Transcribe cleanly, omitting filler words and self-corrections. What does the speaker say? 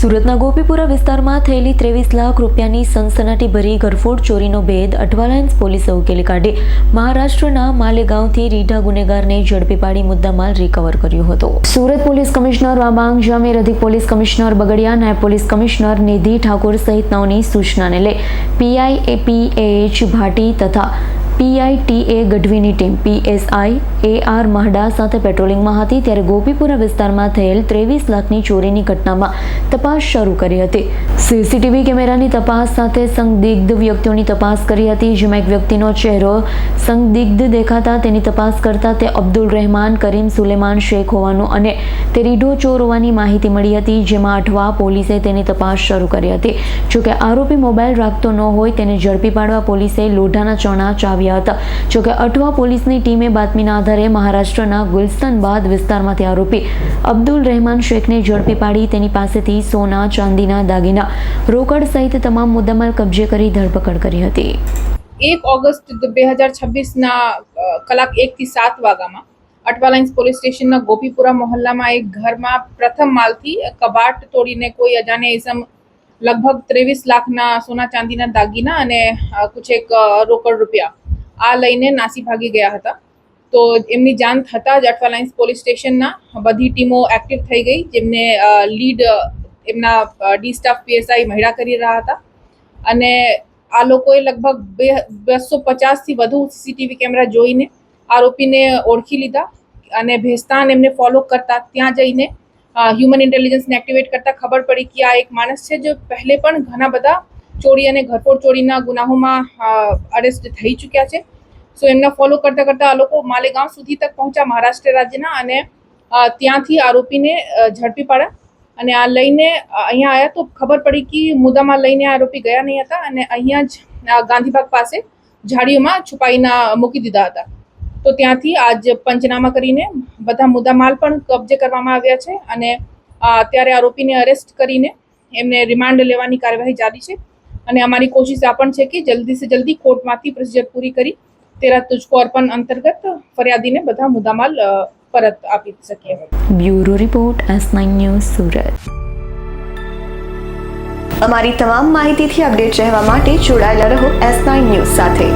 સુરતના ગોપીપુરા વિસ્તારમાં થયેલી 23 લાખ રૂપિયાની સનસનાટીભરી ઘરફોડ ચોરીનો ભેદ અઠવાલાઇન્સ પોલીસે ઉકેલી કાઢી મહારાષ્ટ્રના માલેગાંવથી રીઢા ગુનેગારને ઝડપી પાડી મુદ્દામાલ રિકવર કર્યો હતો. સુરત પોલીસ કમિશનર વાબાંગ જામીર, અધિક પોલીસ કમિશનર બગડિયા, નાયબ પોલીસ કમિશનર નિધિ ઠાકોર સહિત નાઓની સૂચનાને લઈ PIAPAH ભાટી તથા PITA ગઢવીની ટીમ PSI AR મહડા સાથે પેટ્રોલિંગમાં હતી ત્યારે ગોપીપુરા વિસ્તારમાં થયેલ 23 લાખની ચોરીની ઘટનામાં તપાસ શરૂ કરી હતી. CCTV કેમેરાની તપાસ સાથે સંદિગ્ધ વ્યક્તિઓની તપાસ કરી હતી, જેમાં એક વ્યક્તિનો ચહેરો સંદિગ્ધ દેખાતા તેની તપાસ કરતા તે અબ્દુલ રહેમાન કરીમ સુલેમાન શેખ હોવાનું અને તે રીઢો ચોર હોવાની માહિતી મળી હતી, જેમાં અઠવા પોલીસે તેની તપાસ શરૂ કરી હતી. જોકે આરોપી મોબાઈલ રાખતો ન હોય તેને ઝડપી પાડવા પોલીસે લોઢાના ચણા ચાવ્યા હતા. જોકે અઠવા પોલીસની ટીમે બાતમીના આધારે મહારાષ્ટ્રના ગુલસ્તનબાદ વિસ્તારમાંથી આરોપી અબ્દુલ રહેમાન શેખને ઝડપી પાડી તેની પાસેથી સોના, ચાંદીના દાગીના, રોકડ સહિત તમામ મુદ્દામાલ કબજે કરી ધરપકડ કરી હતી. 1 ઓગસ્ટ 2026ના કલાક 1 થી 7 વાગ્યામાં અઠવાલાઇન્સ પોલીસ સ્ટેશનના ગોપીપુરા મોહલ્લામાં એક ઘરમાં પ્રથમ માલથી કબાટ તોડીને કોઈ અજાણ્યા ઇસમ લગભગ 23 લાખના સોના ચાંદીના દાગીના અને કુછેક રોકડ રૂપિયા આ લઈને નાસી ભાગી ગયા હતા. તો એમની જાણ થતાં જ અઠવાલાઇન્સ પોલીસ સ્ટેશનના બધી ટીમો એક્ટિવ થઈ ગઈ, જેમને લીડ એમના ડી સ્ટાફ PSI મહિડા કરી રહ્યા હતા અને આ લોકોએ લગભગ 250થી વધુ CCTV કેમેરા જોઈને આરોપીને ઓળખી લીધા અને ભેસ્તાન એમને ફોલો કરતા ત્યાં જઈને હ્યુમન ઇન્ટેલિજન્સને એક્ટિવેટ કરતા ખબર પડી કે આ એક માણસ છે જો પહેલે પણ ઘણા બધા ચોરી અને ઘરફોડ ચોરીના ગુનાહોમાં અરેસ્ટ થઈ ચૂક્યા છે. સો એમના ફોલો કરતા કરતા આ લોકો માલેગાંવ સુધી તક પહોંચ્યા મહારાષ્ટ્ર રાજ્યના અને ત્યાંથી આરોપીને ઝડપી પાડ્યા અને આ લઈને અહીંયા આવ્યા તો ખબર પડી કે મુદ્દામાં લઈને આરોપી ગયા નહીં હતા અને અહીંયા જ ગાંધીબાગ પાસે ઝાડીઓમાં છુપાઈને મૂકી દીધા હતા. તો ત્યાંથી આજ પંચનામા કરીને બધા મુદ્દામાલ પણ કબજે કરવામાં આવ્યા છે અને અત્યારે આરોપીને અરેસ્ટ કરીને એમને રિમાન્ડ લેવાની કાર્યવાહી જારી છે અને અમારી કોશિશ આ પણ છે કે જલ્દી સે જલ્દી કોર્ટમાંથી પ્રોસિજર પૂરી કરી તેરા તુજકો અર્પણ અંતર્ગત ફરિયાદીને બધા મુદ્દામાલ પરત આપી શકીએ. Bureau report S9 news Surat. અમારી તમામ માહિતીથી અપડેટ રહેવા માટે જોડાયેલા રહો S9 ન્યૂઝ સાથે.